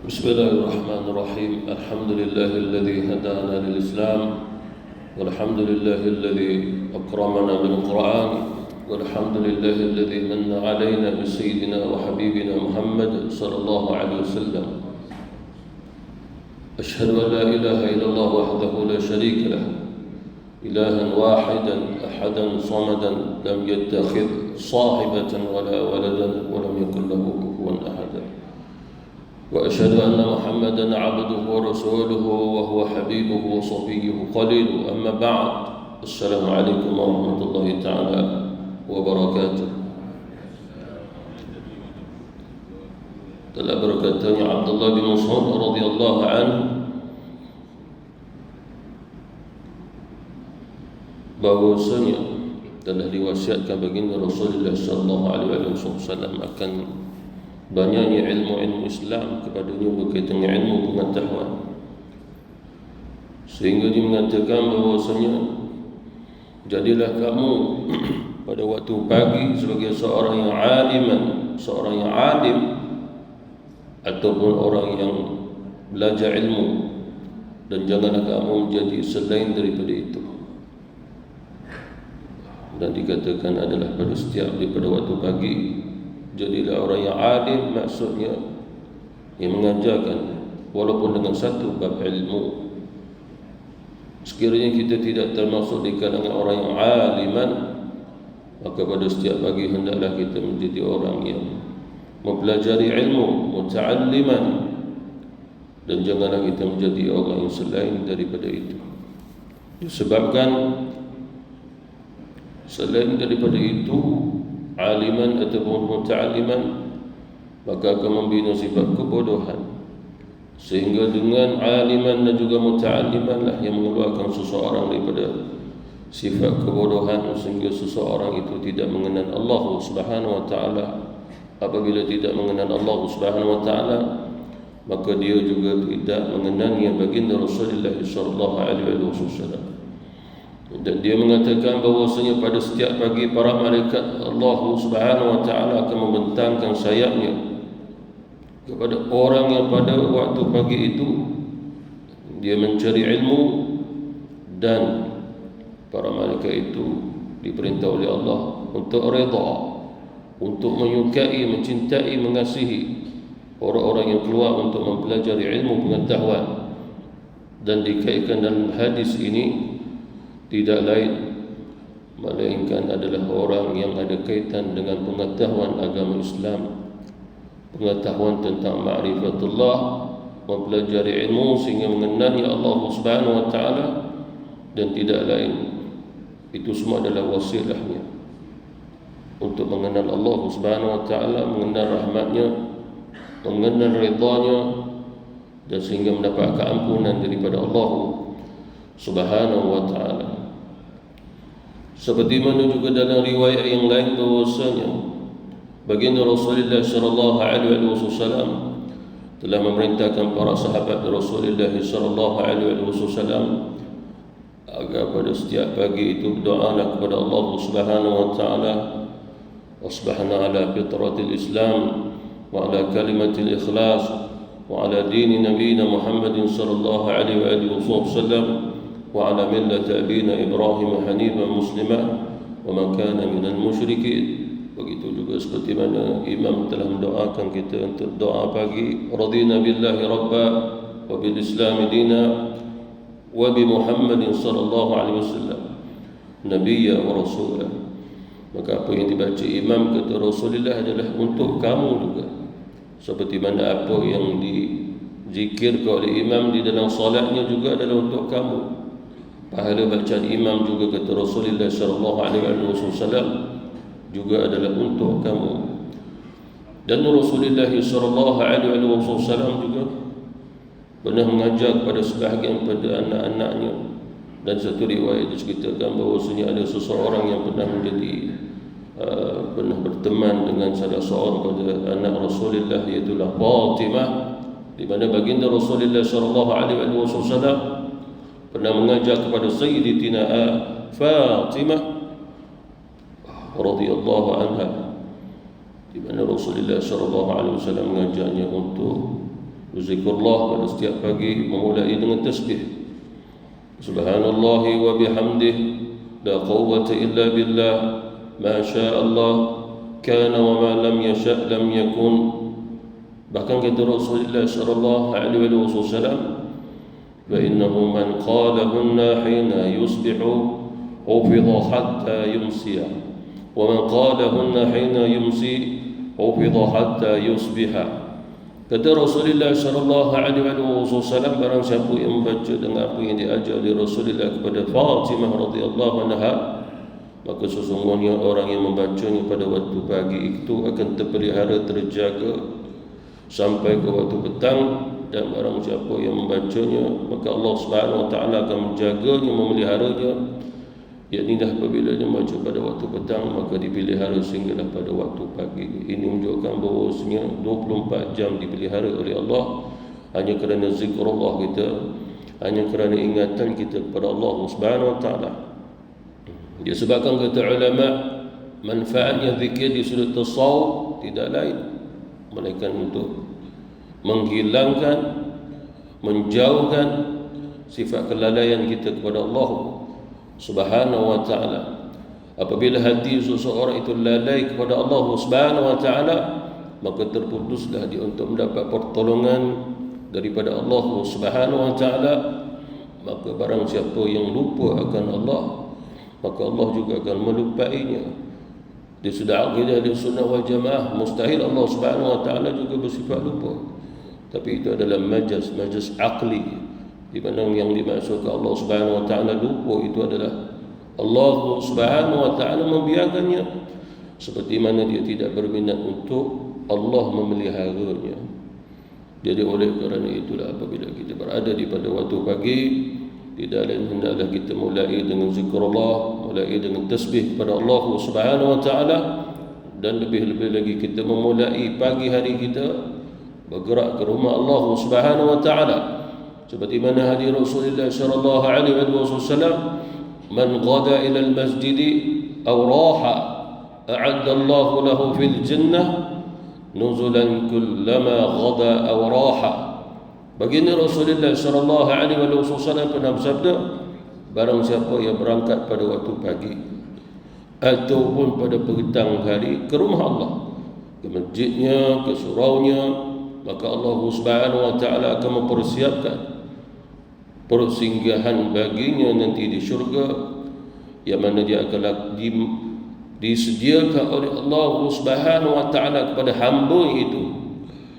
بسم الله الرحمن الرحيم. الحمد لله الذي هدانا للإسلام، والحمد لله الذي أكرمنا بالقرآن، والحمد لله الذي من علينا بسيدنا وحبيبنا محمد صلى الله عليه وسلم. أشهد أن لا إله إلا الله وحده لا شريك له، إلها واحدا أحدا صمدا لم يتخذ صاحبة ولا ولدا ولم يكن له كفوا أحدا. وأشهد أن محمدا عبده ورسوله وهو حبيبه وصفيه خليله. أما بعد، السلام عليكم ورحمة الله تعالى وبركاته. Telah berkatanya Abdullah bin Mas'ud radhiyallahu anhu bahwasanya telah diwasiatkan baginda Rasulullah sallallahu alaihi wasallam akan banyaknya ilmu Islam kepadanya berkaitan dengan ilmu pengetahuan, sehingga dia mengatakan bahwasanya jadilah kamu pada waktu pagi sebagai seorang yang aliman, seorang yang alim, ataupun orang yang belajar ilmu, dan janganlah kamu menjadi selain daripada itu. Dan dikatakan adalah pada setiap daripada waktu pagi jadilah orang yang alim, maksudnya yang mengajarkan walaupun dengan satu bab ilmu. Sekiranya kita tidak termasuk di kalangan orang yang aliman, maka pada setiap pagi hendaklah kita menjadi orang yang mempelajari ilmu, muta'alliman, dan janganlah kita menjadi orang yang selain daripada itu. Disebabkan selain daripada itu, aliman ataupun muta'alliman, maka akan membina sifat kebodohan, sehingga dengan aliman dan juga muta'alliman lah yang mengeluarkan seseorang daripada sifat kebodohan, sehingga seseorang itu tidak mengenal Allah Subhanahu wa taala. Apabila tidak mengenal Allah Subhanahu wa taala, maka dia juga tidak mengenalnya baginda Rasulullah sallallahu alaihi wasallam. Dan dia mengatakan bahawasanya pada setiap pagi para malaikat Allah Subhanahu wa taala akan membentangkan sayapnya kepada orang yang pada waktu pagi itu dia mencari ilmu, dan para malaikat itu diperintah oleh Allah untuk redha, untuk menyukai, mencintai, mengasihi orang-orang yang keluar untuk mempelajari ilmu pengetahuan. Dan dikaitkan dalam hadis ini tidak lain melainkan adalah orang yang ada kaitan dengan pengetahuan agama Islam, pengetahuan tentang ma'rifatullah, mempelajari ilmu sehingga mengenali Allah Subhanahu wa taala, dan tidak lain itu semua adalah wasilahnya untuk mengenal Allah Subhanahu wa taala, mengenal rahmatnya, mengenal ridhanya, dan sehingga mendapat keampunan daripada Allah Subhanahu wa taala. Seperti mana juga dalam riwayat yang lain bahwasanya baginda Rasulullah sallallahu alaihi wasallam telah memerintahkan para sahabat Rasulullah sallallahu alaihi wasallam agar pada setiap pagi itu berdoalah kepada Allah Subhanahu wa taala, wasbahna ala fitratil Islam wa ala kalimatil ikhlas wa ala dini nabiyina Muhammadin sallallahu alaihi wasallam wa ala millati abina Ibrahim hanifan muslima wa man kana minal musyrikin. Begitu juga seperti mana imam telah mendoakan kita untuk doa pagi, radina billahi rabba wa bil islam dina wa bi Muhammadin sallallahu alaihi wasallam nabiyya wa rasulah. Maka apa yang dibaca imam kata Rasulullah adalah untuk kamu juga, seperti mana apa yang dizikirkan oleh imam di dalam salatnya juga adalah untuk kamu. Pahala bacaan imam juga kata Rasulullah sallallahu alaihi wasallam juga adalah untuk kamu. Dan Rasulullah sallallahu alaihi wasallam juga pernah mengajar kepada sebahagian pada anak-anaknya, dan satu riwayat diceritakan bahawasanya ada seseorang yang pernah menjadi pernah berteman dengan salah seorang pada anak Rasulullah, iaitu Fatimah, di mana baginda Rasulullah sallallahu alaihi wasallam pernah mengajar kepada Sayyidatina Fatimah radhiyallahu anha, di mana Rasulullah sallallahu alaihi wasallam mengajarnya untuk berzikrullah pada setiap pagi, memulai dengan tasbih. Subhanallah wa bihamdih, la quwwata illa billah, ma syaa Allah kana wa ma lam yasha' lam yakun. Bahkan kata Rasulullah sallallahu alaihi wasallam, fa innahu man qalahunna hina yusbihu hufidha hatta yumsiya, wa man qalahunna hina yumsi hufidha hatta yusbiha. Kata Rasulullah sallallahu alaihi wasallam, barang siapa yang membaca dengan apa yang diajar oleh Rasulullah kepada Fatimah radhiyallahu anha, maka sesungguhnya orang yang membacanya pada waktu pagi itu akan terpelihara, terjaga sampai ke waktu petang. Dan barang siapa yang membacanya, maka Allah Subhanahu wa taala akan menjaganya, memeliharanya. Yakni dah apabila dia membaca pada waktu petang, maka dipelihara sehinggalah pada waktu pagi. Ini menunjukkan bahawasanya 24 jam dipelihara oleh Allah hanya kerana zikrullah kita, hanya kerana ingatan kita kepada Allah Subhanahu wa taala. Dia sebabkan kata ulama, manfaatnya zikir di sudut tasawuf tidak lain melainkan untuk menghilangkan, menjauhkan sifat kelalaian kita kepada Allah Subhanahu wa ta'ala. Apabila hati seseorang itu lalai kepada Allah Subhanahu wa ta'ala, maka terputuslah dia untuk mendapat pertolongan daripada Allah Subhanahu wa ta'ala. Maka barang siapa yang lupa akan Allah, maka Allah juga akan melupainya. Dia sudah akidah di sunnah wal jamaah, mustahil Allah Subhanahu wa ta'ala juga bersifat lupa. Tapi itu adalah majaz aqli, di mana yang dimaksudkan Allah Subhanahu wa ta'ala lupa itu adalah Allah Subhanahu wa ta'ala membiarkannya, seperti mana dia tidak berminat untuk Allah memeliharanya. Jadi oleh kerana itulah apabila kita berada di pada waktu pagi, tidak lain hendaklah kita mulai dengan zikrullah, mulai dengan tasbih kepada Allah Subhanahu wa ta'ala. Dan lebih-lebih lagi kita memulai pagi hari kita bergerak ke rumah Allah Subhanahu wa ta'ala, seperti mana hadis Rasulullah sallallahu alaihi wasallam, man ghada ila al-masjid aw raha a'adda Allah lahu fil jannah nuzulan kullama ghada aw raha. Baginda Rasulullah sallallahu alaihi wasallam pernah bersabda, barang siapa yang berangkat pada waktu pagi ataupun pada petang hari ke rumah Allah, ke masjidnya, ke suraunya, maka Allah Subhanahu wa ta'ala akan mempersiapkan persinggahan baginya nanti di syurga, yang mana dia akan disediakan oleh Allah Subhanahu wa ta'ala kepada hamba itu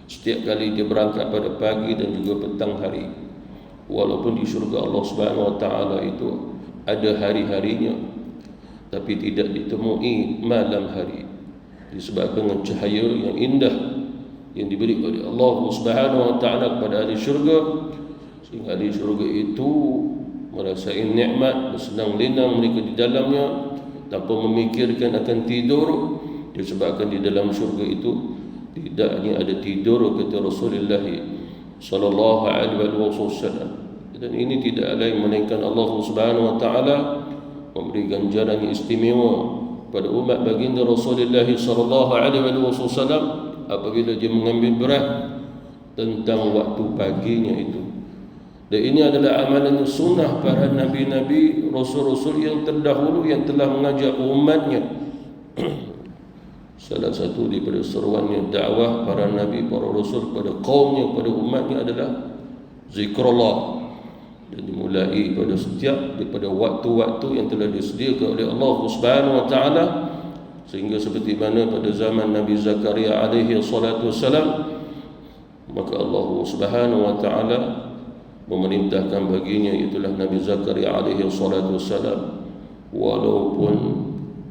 setiap kali dia berangkat pada pagi dan juga petang hari. Walaupun di syurga Allah Subhanahu wa ta'ala itu ada hari-harinya, tapi tidak ditemui malam hari, disebabkan dengan cahaya yang indah yang diberi oleh Allah Subhanahu wa ta'ala kepada ahli syurga, sehingga ahli syurga itu merasai nikmat, bersenang lenang mereka di dalamnya tanpa memikirkan akan tidur, disebabkan di dalam syurga itu tidak hanya ada tidur, kata Rasulullah sallallahu alaihi wasallam. Dan ini tidak lain melainkan Allah Subhanahu wa ta'ala memberi ganjaran yang istimewa pada umat baginda Rasulullah sallallahu alaihi wasallam apabila dia mengambil berat tentang waktu paginya itu. Dan ini adalah amalan sunnah para nabi-nabi, rasul-rasul yang terdahulu yang telah mengajak umatnya. Salah satu daripada seruannya dakwah para nabi, para rasul kepada kaumnya, kepada umatnya adalah zikrullah. Dan dimulai pada setiap daripada waktu-waktu yang telah disediakan oleh Allah Subhanahu wa ta'ala, sehingga seperti mana pada zaman Nabi Zakaria alaihi salatu wassalam, maka Allah Subhanahu wa ta'ala memerintahkan baginya, itulah Nabi Zakaria alaihi salatu wassalam, walaupun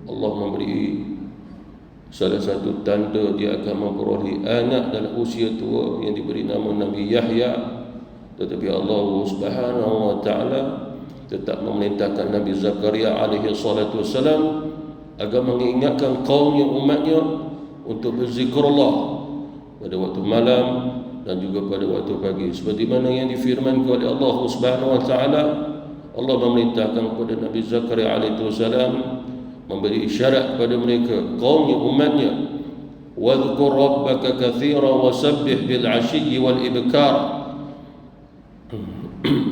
Allah memberi salah satu tanda dia akan memperoleh anak dalam usia tua yang diberi nama Nabi Yahya, tetapi Allah Subhanahu wa ta'ala tetap memerintahkan Nabi Zakaria alaihi salatu wassalam agar mengingatkan kaumnya, umatnya untuk berzikrullah pada waktu malam dan juga pada waktu pagi, seperti mana yang difirmankan oleh Allah Subhanahu wa ta'ala. Allah memerintahkan kepada Nabi Zakaria alaihi salam memberi isyarat kepada mereka, kaumnya, umatnya, wadhkur rabbaka katsira wasabbih bil 'ashyi wal ibkar.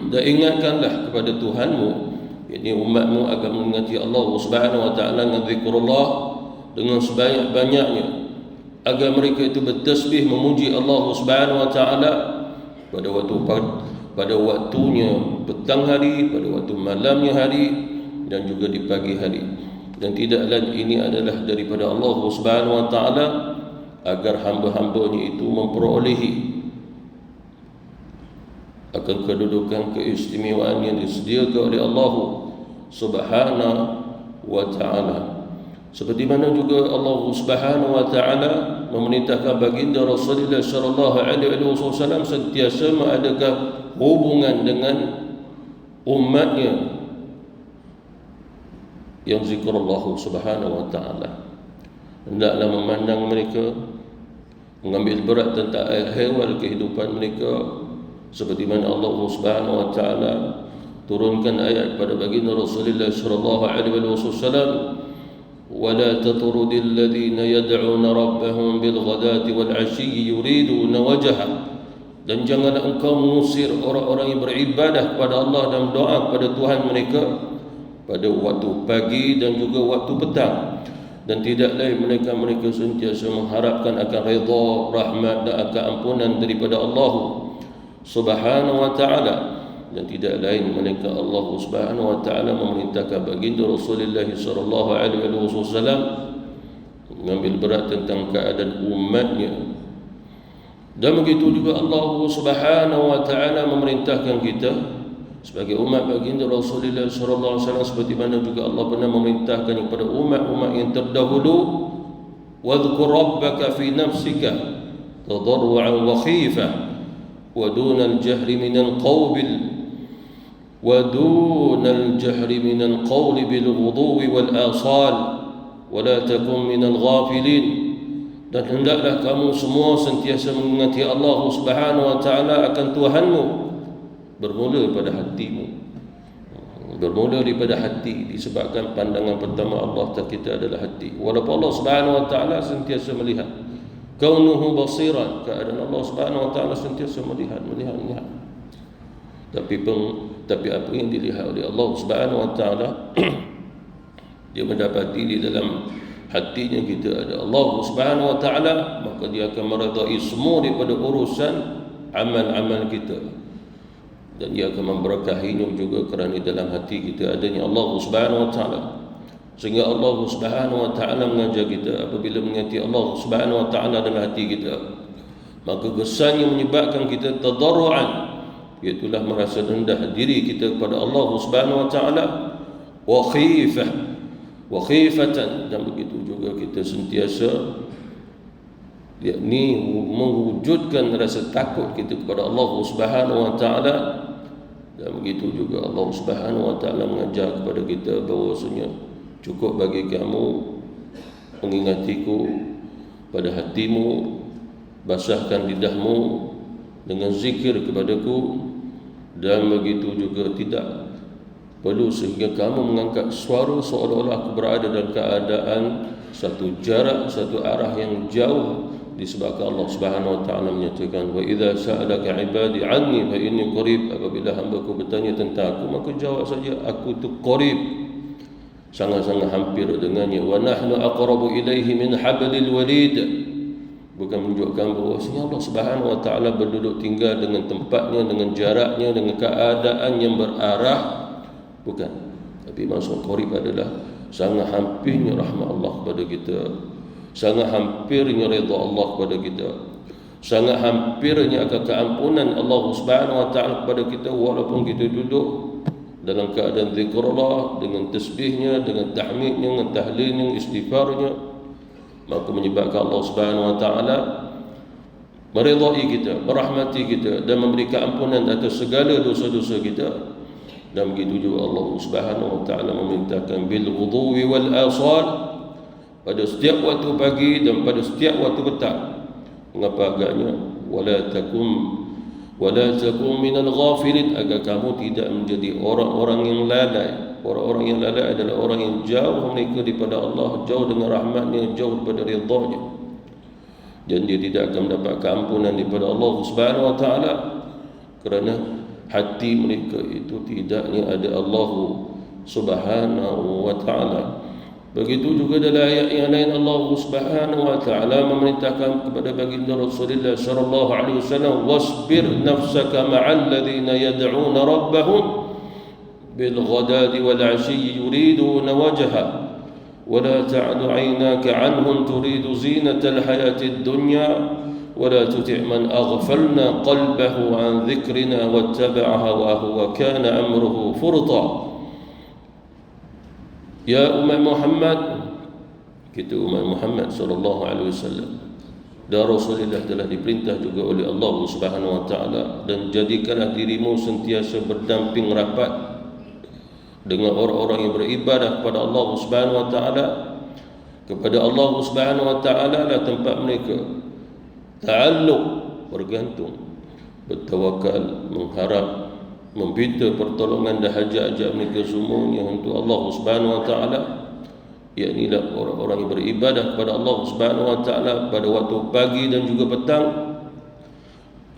Dan ingatkanlah kepada Tuhanmu, yakni umatmu, agar mengingati Allah Subhanahu wa taala dengan zikrullah dengan sebanyak-banyaknya, agar mereka itu bertasbih memuji Allah Subhanahu wa taala pada waktunya petang hari, pada waktu malamnya hari, dan juga di pagi hari. Dan tidak lain ini adalah daripada Allah Subhanahu wa taala, agar hamba-hambanya itu memperolehi akan kedudukan keistimewaan yang disediakan oleh Allah Subhanahu wa taala. Seperti mana juga Allah Subhanahu wa taala memerintahkan baginda Rasulullah sallallahu alaihi wasallam sentiasa mengadakan hubungan dengan umatnya yang zikrullah Subhanahu wa taala. Hendaklah memandang mereka, mengambil berat tentang ahwal kehidupan mereka, seperti mana Allah Subhanahu wa taala turunkan ayat pada baginda Rasulullah sallallahu alaihi wasallam, ولا تطرد الذين يدعون ربهم بالغداة والعشي يريدون وجهه. Dan janganlah engkau mengusir orang-orang yang beribadah kepada Allah dan doa kepada Tuhan mereka pada waktu pagi dan juga waktu petang, dan tidak lain mereka sentiasa mengharapkan akan redha, rahmat dan akan ampunan daripada Allah Subhanahu wa taala. Dan tidak lain mereka Allah Subhanahu wa taala memerintahkan baginda Rasulullah sallallahu alaihi wasallam mengambil berat tentang keadaan umatnya. Dan begitu juga Allah Subhanahu wa taala memerintahkan kita sebagai umat baginda Rasulullah sallallahu alaihi wasallam, seperti mana juga Allah pernah memerintahkan kepada umat-umat yang terdahulu, wadhkur rabbaka fi nafsika tadarruan wa khifah wa dunal jahri minal qawli ودون الجهر من القول بالغضو والآصال ولا تكن من الغافلين. Dan hendaklah kamu semua sentiasa mengingati Allah Subhanahu wa taala akan Tuhanmu, bermula pada hatimu, bermula daripada hati, disebabkan pandangan pertama Allah kita adalah hati. Walaupun Allah Subhanahu wa taala sentiasa melihat, kaunuhu basiran, keadaan Allah Subhanahu wa taala sentiasa melihat. Tapi apa yang dilihat oleh Allah Subhanahu wa taala, dia mendapati di dalam hatinya kita ada Allah Subhanahu wa taala, maka dia akan meredai semua daripada urusan amal-amal kita, dan dia akan memberkahinya juga kerana dalam hati kita adanya Allah Subhanahu wa taala. Sehingga Allah Subhanahu wa taala mengajar kita, apabila mengingati Allah Subhanahu wa taala dalam hati kita, maka kesannya menyebabkan kita tadarruan, iaitulah merasa rendah diri kita kepada Allah Subhanahu wa taala, wa khifatan, dan begitu juga kita sentiasa yakni mewujudkan rasa takut kita kepada Allah Subhanahu wa taala. Dan begitu juga Allah Subhanahu wa taala mengajar kepada kita bahawasanya cukup bagi kamu mengingatiku pada hatimu, basahkan lidahmu dengan zikir kepadaku, dan begitu juga tidak perlu sehingga kamu mengangkat suara seolah-olah aku berada dalam keadaan satu jarak, satu arah yang jauh, disebabkan Allah Subhanahu wa taala menyatakan, wa idza sa'alaka 'ibadi 'anni fa inni qarib, apabila hamba-Ku bertanya tentang aku, maka jawab saja, aku itu qarib, sangat-sangat hampir dengannya. Wa nahnu aqrabu ilaihi min hablil warid, bukan menunjukkan bahawasanya Allah Subhanahu wa taala berduduk tinggal dengan tempatnya, dengan jaraknya, dengan keadaan yang berarah, bukan. Tapi maksud qarib adalah sangat hampirnya rahmat Allah kepada kita, sangat hampirnya redha Allah kepada kita, sangat hampirnya akan keampunan Allah Subhanahu wa taala kepada kita, walaupun kita duduk dalam keadaan zikrullah, dengan tasbihnya, dengan tahmidnya, dengan tahlilnya, istighfarnya, maka menyebabkan Allah Subhanahu wa taala meridai kita, merahmati kita, dan memberi keampunan atas segala dosa-dosa kita. Dan begitu juga Allah Subhanahu wa taala memerintahkan bil ghudwi wal asal, pada setiap waktu pagi dan pada setiap waktu petang. Mengapa agaknya wala takum minal ghafilin, agar kamu tidak menjadi orang-orang yang lalai. Orang-orang yang lalai adalah orang yang jauh mereka daripada Allah, jauh dengan rahmatnya, jauh daripada ridha-Nya. dan dia tidak akan mendapat keampunan daripada Allah Subhanahu wa taala kerana hati mereka itu tidaknya ada Allah Subhanahu wa taala. Begitu juga dalam ayat yang lain Allah Subhanahu wa taala memerintahkan kepada baginda Rasulullah sallallahu alaihi wasallam, wasbir nafsaka ma'al ladzina yad'una rabbahum bil ghadati wal 'ashyi yuriduna wajha ولا تعد عيناك عنهم تريد زينة الحياة الدنيا ولا تطع من أغفلنا قلبه عن ذكرنا واتبع هواه وكان أمره فرطا. Ya umat Muhammad, kita umat Muhammad sallallahu alaihi wasallam, dan Rasulullah telah diperintah juga oleh Allah Subhanahu wa taala, dan jadikanlah dirimu sentiasa berdamping rapat dengan orang-orang yang beribadah kepada Allah Subhanahu wa taala. Kepada Allah Subhanahu wa taala lah tempat mereka ta'alluq, bergantung, bertawakal, mengharap, meminta pertolongan dan hajat-hajat mereka semuanya untuk Allah Subhanahu wa taala. Iaitu orang-orang yang beribadah kepada Allah Subhanahu wa taala pada waktu pagi dan juga petang,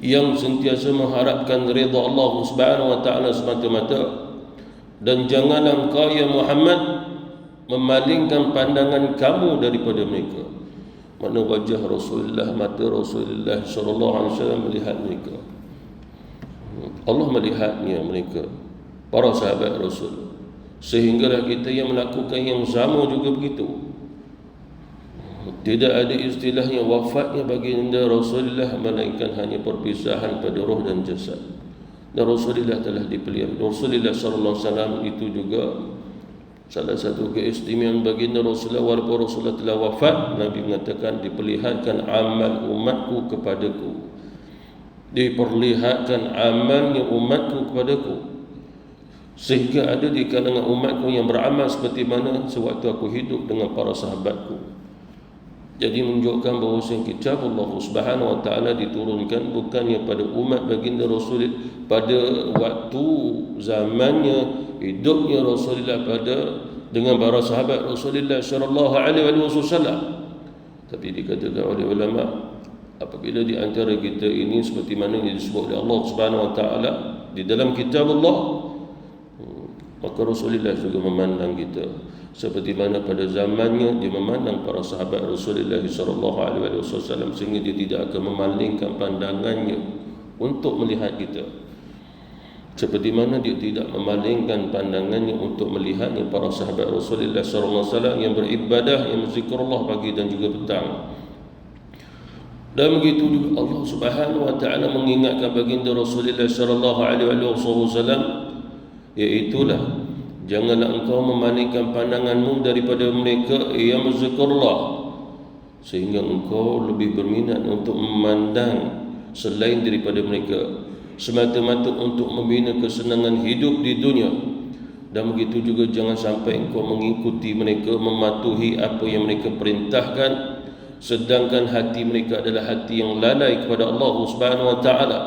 yang sentiasa mengharapkan redha Allah Subhanahu wa taala semata-mata. Dan janganlah engkau ya Muhammad memalingkan pandangan kamu daripada mereka. Mana wajah Rasulullah, mata Rasulullah sallallahu alaihi wasallam melihat mereka. Allah melihatnya mereka, para sahabat Rasul. Sehinggalah kita yang melakukan yang sama juga begitu. Tidak ada istilahnya wafatnya baginda Rasulullah, melainkan hanya perpisahan pada roh dan jasad. Dan Rasulullah telah dipelihara. Rasulullah sallallahu alaihi wasallam itu juga salah satu keistimewaan baginda Rasulullah. Walaupun Rasulullah telah wafat, Nabi mengatakan diperlihatkan amal umatku kepadaku, diperlihatkan amalnya umatku kepadaku, sehingga ada di kalangan umatku yang beramal seperti mana sewaktu aku hidup dengan para sahabatku. Jadi menunjukkan bahawa kitab Allah Subhanahu wa taala diturunkan bukannya pada umat baginda Rasul pada waktu zamannya hidupnya Rasulullah dengan para sahabat Rasulullah sallallahu alaihi wasallam, tapi dikatakan oleh ulama, apabila di antara kita ini seperti mana yang disebut oleh Allah Subhanahu wa taala di dalam kitab Allah, maka Rasulullah juga memandang kita seperti mana pada zamannya dia memandang para sahabat Rasulullah sallallahu alaihi wasallam, sehingga dia tidak akan memalingkan pandangannya untuk melihat kita, seperti mana dia tidak memalingkan pandangannya untuk melihatnya para sahabat Rasulullah sallallahu alaihi wasallam yang beribadah, yang berzikrullah pagi dan juga petang. Dan begitu juga Allah Subhanahu wa taala mengingatkan baginda Rasulullah sallallahu alaihi wasallam, iaitulah janganlah engkau memalingkan pandanganmu daripada mereka yang berzikrullah, sehingga engkau lebih berminat untuk memandang selain daripada mereka, semata-mata untuk membina kesenangan hidup di dunia. Dan begitu juga jangan sampai engkau mengikuti mereka, mematuhi apa yang mereka perintahkan, sedangkan hati mereka adalah hati yang lalai kepada Allah Subhanahu wa taala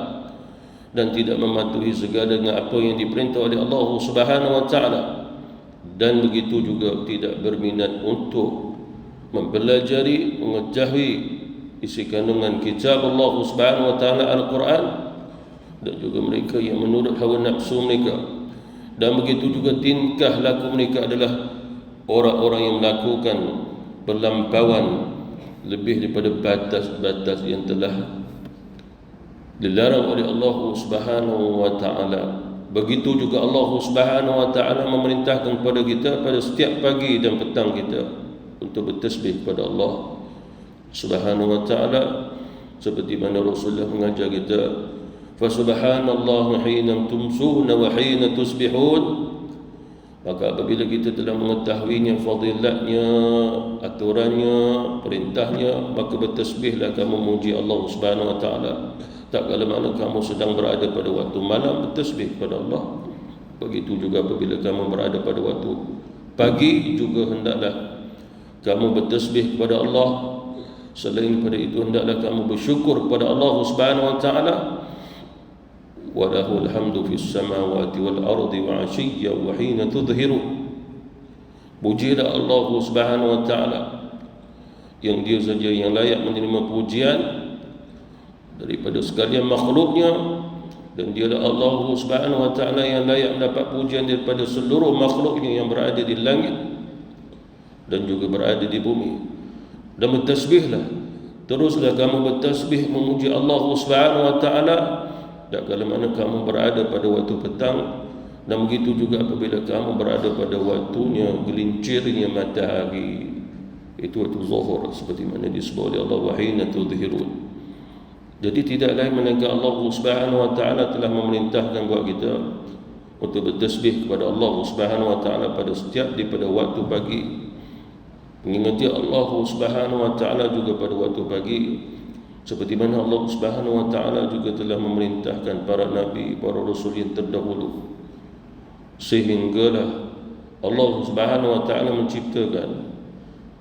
dan tidak mematuhi segala dengan apa yang diperintah oleh Allah Subhanahu wa taala, dan begitu juga tidak berminat untuk mempelajari, mengetahui isi kandungan kitab Allah Subhanahu wa taala Al-Quran, dan juga mereka yang menurut hawa nafsu mereka. Dan begitu juga tingkah laku mereka adalah orang-orang yang melakukan perlampauan lebih daripada batas-batas yang telah dilarang oleh Allah Subhanahu wa taala. Begitu juga Allah Subhanahu wa taala memerintahkan kepada kita pada setiap pagi dan petang kita untuk bertasbih kepada Allah Subhanahu wa taala, seperti mana Rasulullah mengajar kita, fa subhanallah hina tumsuna wa hina tusbihun. Maka apabila kita telah mengetahuinya fadilatnya, aturannya, perintahnya, maka bertasbihlah kamu memuji Allah Subhanahu wa taala. Tak kala mana kamu sedang berada pada waktu malam, bertasbih kepada Allah. Begitu juga apabila kamu berada pada waktu pagi, juga hendaklah kamu bertasbih kepada Allah. Selain daripada itu, hendaklah kamu bersyukur kepada Allah Subhanahu wa taala. Wa lahul hamdu fis samawati wal ardi wa 'ashiyya wa hina tudhhiru. Pujilah Allah Subhanahu wa taala yang dia saja yang layak menerima pujian daripada sekalian makhluknya, dan dialah Allah Subhanahu wa taala yang layak mendapat pujian daripada seluruh makhluknya yang berada di langit dan juga berada di bumi. Dan bertasbihlah, teruslah kamu bertasbih memuji Allah Subhanahu wa taala tak kala mana kamu berada pada waktu petang, dan begitu juga apabila kamu berada pada waktunya gelincirnya matahari, itu waktu zuhur, seperti mana disebut oleh Allah, wa hina tudhirun. Jadi tidak lain melainkan Allah Subhanahu wa taala telah memerintahkan buat kita untuk bertasbih kepada Allah Subhanahu wa taala pada setiap daripada waktu pagi. Mengingati Allah Subhanahu wa taala juga pada waktu pagi, seperti mana Allah Subhanahu wa taala juga telah memerintahkan para nabi, para rasul yang terdahulu, sehinggalah Allah Subhanahu wa taala menciptakan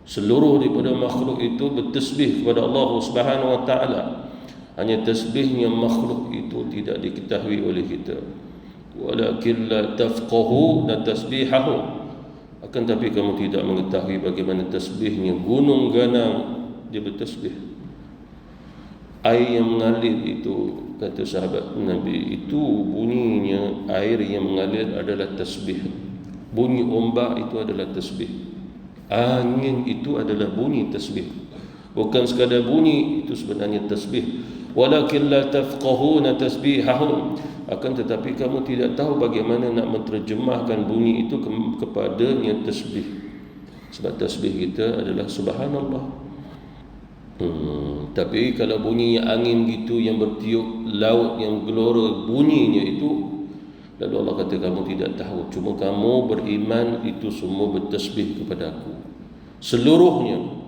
seluruh daripada makhluk itu bertasbih kepada Allah Subhanahu wa taala. Hanya tasbihnya makhluk itu tidak diketahui oleh kita. Walakin la tafqahuna tasbihahum, akan tapi kamu tidak mengetahui bagaimana tasbihnya gunung ganang dia bertasbih. Air yang mengalir itu, kata sahabat Nabi, itu bunyinya air yang mengalir adalah tasbih. Bunyi ombak itu adalah tasbih. Angin itu adalah bunyi tasbih. Bukan sekadar bunyi, itu sebenarnya tasbih. Walakin la tafqahuna tasbihahum, akan tetapi kamu tidak tahu bagaimana nak menterjemahkan bunyi itu kepadanya tasbih. Sebab tasbih kita adalah subhanallah. Tapi kalau bunyinya angin gitu yang bertiup laut yang gelora bunyinya itu, lalu Allah kata kamu tidak tahu, cuma kamu beriman itu semua bertasbih kepada aku seluruhnya.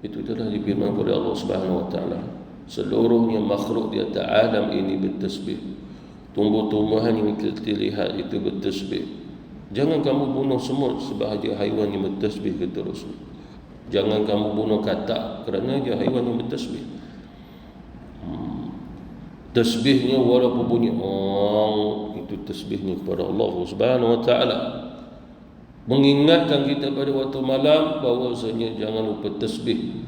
Itu telah difirmankan oleh Allah Subhanahu wa taala, seluruhnya makhluk di atas alam ini bertasbih. Tumbuh-tumbuhan yang kita lihat itu bertasbih. Jangan kamu bunuh semut sebahagia haiwan yang bertasbih, kata Rasul. Jangan kamu bunuh katak kerana dia haiwan yang bertasbih. Tasbihnya walaupun bunyi itu tasbihnya kepada Allah Subhanahu wa taala. Mengingatkan kita pada waktu malam bahawasanya jangan lupa tasbih.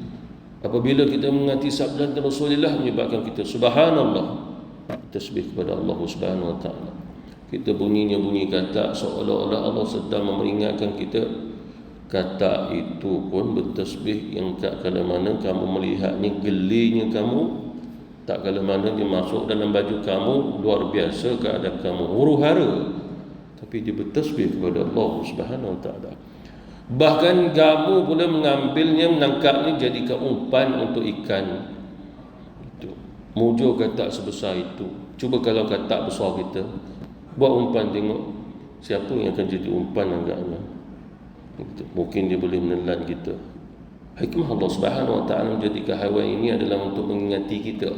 Apabila kita mengingati sabda Rasulullah menyebabkan kita subhanallah, tasbih kepada Allah Subhanahu wa taala. Kita bunyinya bunyi katak, seolah-olah Allah sedang memperingatkan kita. Katak itu pun bertasbih, yang tak kala mana kamu melihatnya gelinya kamu, tak kala mana dia masuk dalam baju kamu, luar biasa keadaan kamu, huru-hara, tapi dia bertasbih kepada Allah Subhanahu wa taala. Bahkan kamu boleh mengambilnya, menangkapnya jadikan umpan untuk ikan. Itu mujur katak sebesar itu. Cuba kalau katak besar kita buat umpan, tengok siapa yang akan jadi umpan agaknya. Mungkin dia boleh menelan kita. Hikmah Allah Subhanahu wa taala menjadikan haiwan ini adalah untuk mengingati kita.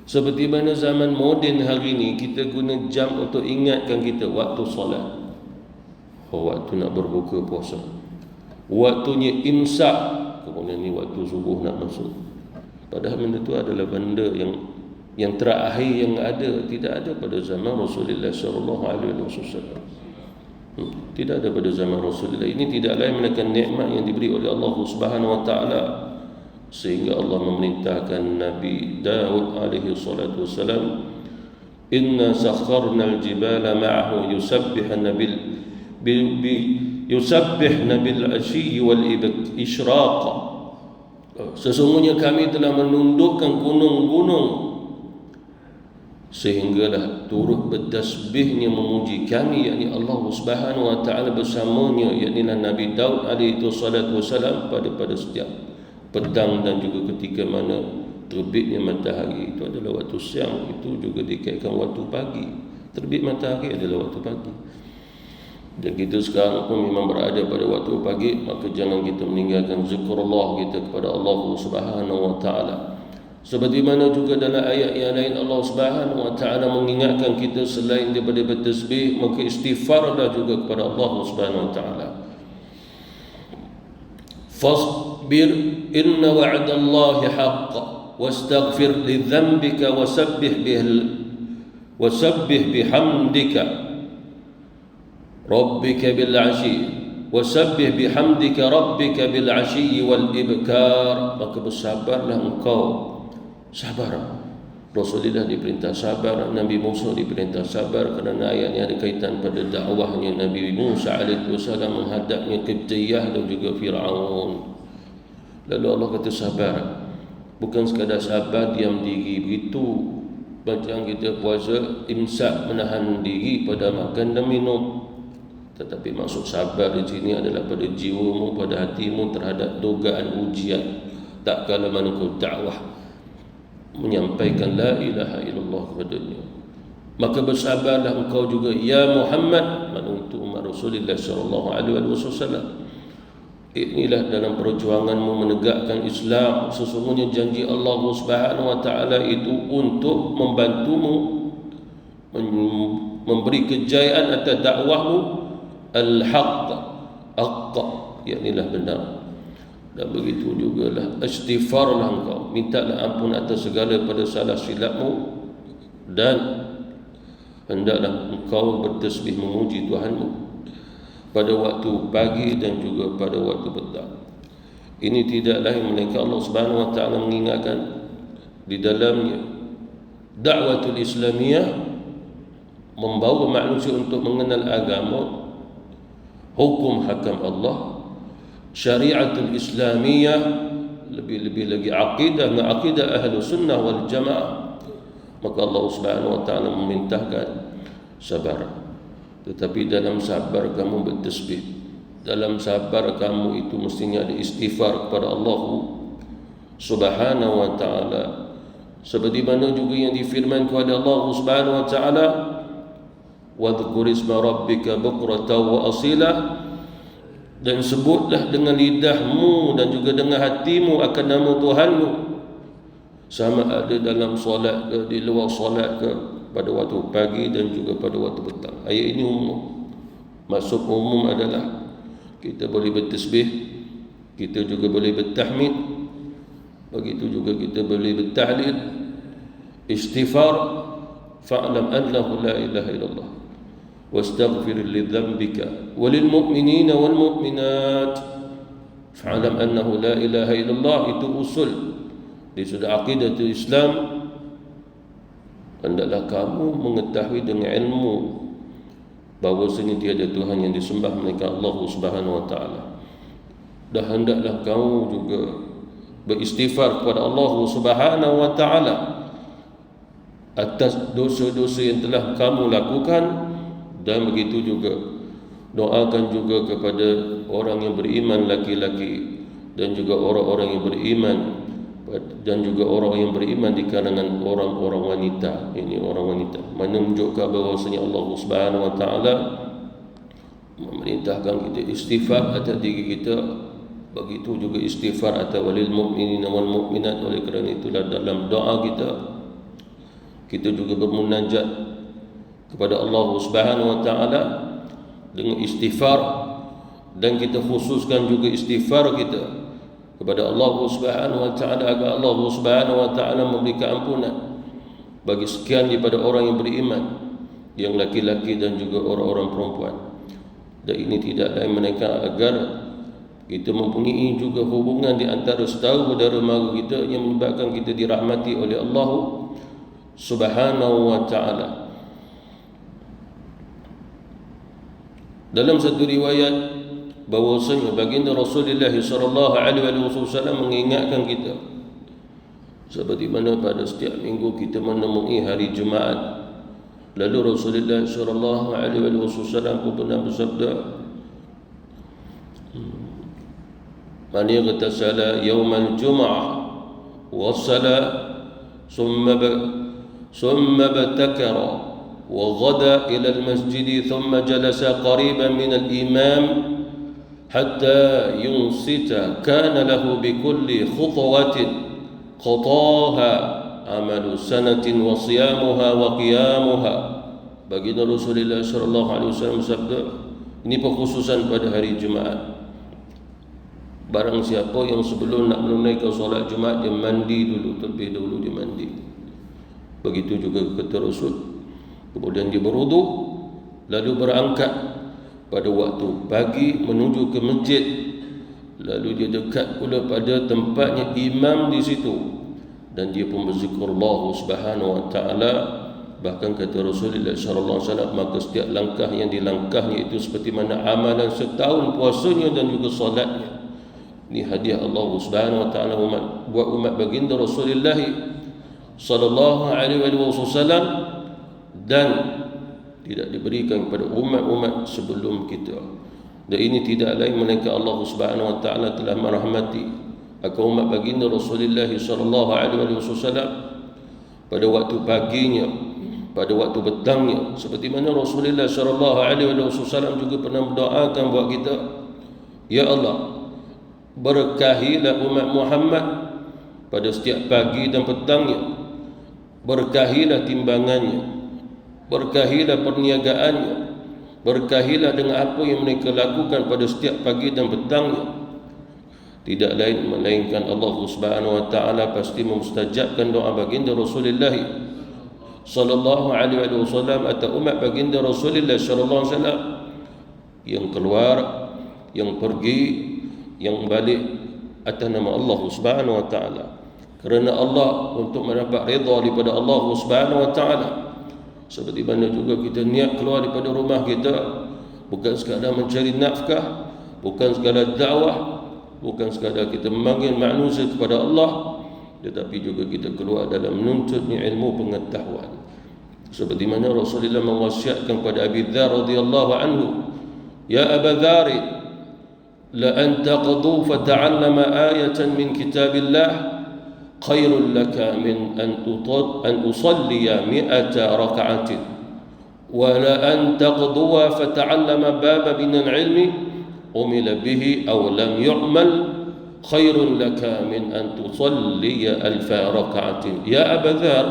Seperti mana zaman moden hari ini kita guna jam untuk ingatkan kita waktu solat, waktu nak berbuka puasa, waktunya imsak, kemudian ni waktu subuh nak masuk. Padahal benda itu adalah benda yang terakhir yang ada, tidak ada pada zaman Rasulullah sallallahu alaihi wasallam. Tidak ada pada zaman Rasulullah. Ini tidak lain melainkan nikmat yang diberi oleh Allah Subhanahu wa taala, sehingga Allah memerintahkan Nabi Daud alaihi salatu wasalam, inna sakharna al-jibala ma'ahu yusabbihna bil ashi wal ishraq. Sesungguhnya kami telah menundukkan gunung-gunung sehinggalah turut bertasbihnya memuji kami, yakni Allah Subhanahu wa taala bersamanya, yakni Nabi Daud alaihi salatu wasalam pada setiap petang dan juga ketika mana terbitnya matahari. Itu adalah waktu siang, itu juga dikaitkan waktu pagi. Terbit matahari adalah waktu pagi. Dan kita sekarang pun memang berada pada waktu pagi, maka jangan kita meninggalkan zikrullah kita kepada Allah Subhanahu wa taala. Seperti mana juga dalam ayat yang lain Allah Subhanahu wa taala mengingatkan kita selain daripada bertasbih, maka istighfarlah juga kepada Allah Subhanahu wa taala. Fasbir inna wa'dallahi haqq wastaghfir li dhanbika wasabbih bihamdika rabbika bil 'ashi wasabbih bihamdika rabbika bil ashiyyi wal ibkar. Maka bersabarlah engkau. Sabar. Rasulullah diperintah sabar, Nabi Musa diperintah sabar kerana ayatnya ada kaitan pada dakwahnya Nabi Musa alaihissalam menghadapnya Qibtiyah dan juga Fir'aun. Lalu Allah kata sabar. Bukan sekadar sabar diam diri begitu. Macam kita puasa imsak, menahan diri pada makan dan minum. Tetapi maksud sabar di sini adalah pada jiwamu, pada hatimu terhadap dugaan ujian. Tak kala mana kau dakwah menyampaikan la ilaha illallah kepadanya, maka bersabarlah engkau juga ya Muhammad, untuk umat Rasulullah sallallahu alaihi wasallam. Inilah dalam perjuanganmu menegakkan Islam, sesungguhnya janji Allah Subhanahu wa taala itu untuk membantumu memberi kejayaan atas dakwahmu al-haqq, yaknilah benar. Dan begitu jugalah istighfarlah engkau, mintalah ampun atas segala pada salah silapmu, dan hendaklah engkau bertasbih memuji Tuhanmu pada waktu pagi dan juga pada waktu petang. Ini tidak lain melainkan Allah Subhanahu wa taala mengingatkan di dalamnya dakwatul Islamiyah, membawa manusia untuk mengenal agama, hukum hakam Allah, syariatul Islamiyah, lebih-lebih lagi akidah dan akidah ahlu sunnah wal jamaah. Maka Allah Subhanahu wa taala memerintahkan sabar. Tetapi dalam sabar kamu bertasbih, dalam sabar kamu itu mestinya ada istighfar kepada Allah Subhanahu wa taala. Seperti mana juga yang difirman kepada Allah Subhanahu wa taala, wadhkur isma rabbika bukratan wa asila, dan sebutlah dengan lidahmu dan juga dengan hatimu akan nama Tuhanmu, sama ada dalam solat ke di luar solat ke, pada waktu pagi dan juga pada waktu petang. Ayat ini umum. Maksud umum adalah kita boleh bertasbih, kita juga boleh bertahmid, begitu juga kita boleh bertahlil, istighfar, fa'lam annahu la ilaha illallah wastaghfir li dhanbika walil mu'minina wal mu'minat. Fa'lam annahu la ilaha illallah, itu usul di sudah akidah Islam. Hendaklah kamu mengetahui dengan ilmu bahawasanya tiada Tuhan yang disembah melainkan Allah Subhanahu wa taala. Dan hendaklah kamu juga beristighfar kepada Allah Subhanahu wa taala atas dosa-dosa yang telah kamu lakukan, dan begitu juga doakan juga kepada orang yang beriman laki-laki dan juga orang-orang yang beriman, dan juga orang yang beriman di kalangan orang-orang wanita. Ini orang wanita menunjukkan bahawasanya Allah Subhanahu wa taala memerintahkan kita istighfar atas diri kita, begitu juga istighfar atas walil mu'minina wal mu'minat. Oleh kerana itulah dalam doa kita juga bermunajat kepada Allah Subhanahu wa taala dengan istighfar, dan kita khususkan juga istighfar kita kepada Allah Subhanahu wa taala agar Allah Subhanahu wa taala memberikan ampunan bagi sekian daripada orang yang beriman, yang laki-laki dan juga orang-orang perempuan. Dan ini tidak lain melainkan agar kita mempunyai juga hubungan di antara saudara mara kita yang menyebabkan kita dirahmati oleh Allah Subhanahu wa taala. Dalam satu riwayat bahawasanya baginda Rasulullah sallallahu alaihi wasallam mengingatkan kita, seperti mana pada setiap minggu kita menemui hari Jumaat, lalu Rasulullah sallallahu alaihi wasallam pun pernah bersabda, man yaghtasala yawmal jum'ah wa sala summa batakara وغدا إلى المسجد ثم جلس قريبا من الإمام حتى ينصت كان له بكل خطوة خطاها عمل سنة وصيامها وقيامها. Baginda Rasulullah sallallahu alaihi wasallam bersabda, ini pengkhususan pada hari Jumaat. Barang siapa yang sebelum nak menunaikan solat Jumaat dia mandi dulu, terlebih dahulu dia mandi. Begitu juga kata Rasul. Kemudian dia berwuduk, lalu berangkat pada waktu pagi menuju ke masjid, lalu dia dekat pula pada tempatnya imam di situ, dan dia pun berzikr Allah Subhanahu wa taala. Bahkan kata Rasulullah sallallahu alaihi wasallam, maka setiap langkah yang dilangkahnya itu seperti mana amalan setahun puasanya dan juga solatnya. Ini hadiah Allah Subhanahu wa taala buat umat baginda Rasulullah sallallahu alaihi wasallam, dan tidak diberikan kepada umat-umat sebelum kita. Dan ini tidak lain melainkan Allah Subhanahu wa taala telah merahmati akan umat baginda Rasulullah sallallahu alaihi wasallam pada waktu paginya, pada waktu petangnya, seperti mana Rasulullah sallallahu alaihi wasallam juga pernah berdoakan buat kita, ya Allah, berkahilah umat Muhammad pada setiap pagi dan petangnya, berkahilah timbangannya, berkahilah perniagaannya, berkahilah dengan apa yang mereka lakukan pada setiap pagi dan petangnya. Tidak lain melainkan Allah Subhanahu wa taala pasti memustajabkan doa baginda Rasulullah sallallahu alaihi wasallam atau umat baginda Rasulullah sallallahu alaihi wasallam yang keluar, yang pergi, yang balik atas nama Allah Subhanahu wa taala. Kerana Allah, untuk mendapat redha daripada Allah Subhanahu wa taala. Seperti mana juga kita niat keluar daripada rumah kita, bukan sekadar mencari nafkah, bukan sekadar dakwah, bukan sekadar kita memanggil manusia kepada Allah, tetapi juga kita keluar dalam menuntutnya ilmu pengetahuan. Seperti mana Rasulullah mewasiatkan kepada Abi Dzar radhiyallahu anhu, ya Aba Dzar, la an taqdu fata'allama ayatan min kitabillah khairul laka min an usalliya 100 raka'atin, wa la an taqduwa fata'allama baba min al-'ilmi umila bihi aw lam yu'mal khairun laka min an tusalliya 1000 raka'atin. Ya Aba Dzar,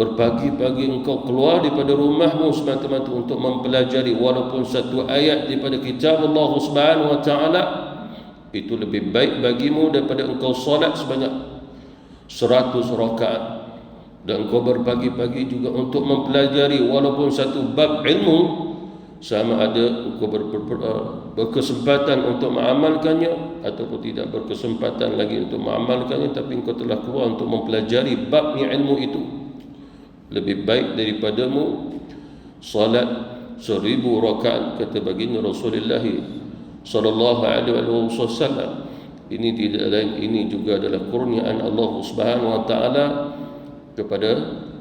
berpagi-pagi engkau keluar daripada rumahmu semata-mata untuk mempelajari walaupun satu ayat daripada kitab Allah Subhanahu wa taala, itu lebih baik bagimu daripada engkau solat sebanyak 100 rakaat. Dan engkau berpagi-pagi juga untuk mempelajari walaupun satu bab ilmu, sama ada engkau berkesempatan untuk mengamalkannya ataupun tidak berkesempatan lagi untuk mengamalkannya, tapi engkau telah keluar untuk mempelajari babnya ilmu itu, lebih baik daripadamu salat 1000 rakaat, kata baginda Rasulullah sallallahu alaihi wasallam. Ini tidak lain, ini juga adalah kurniaan Allah Subhanahu wa taala kepada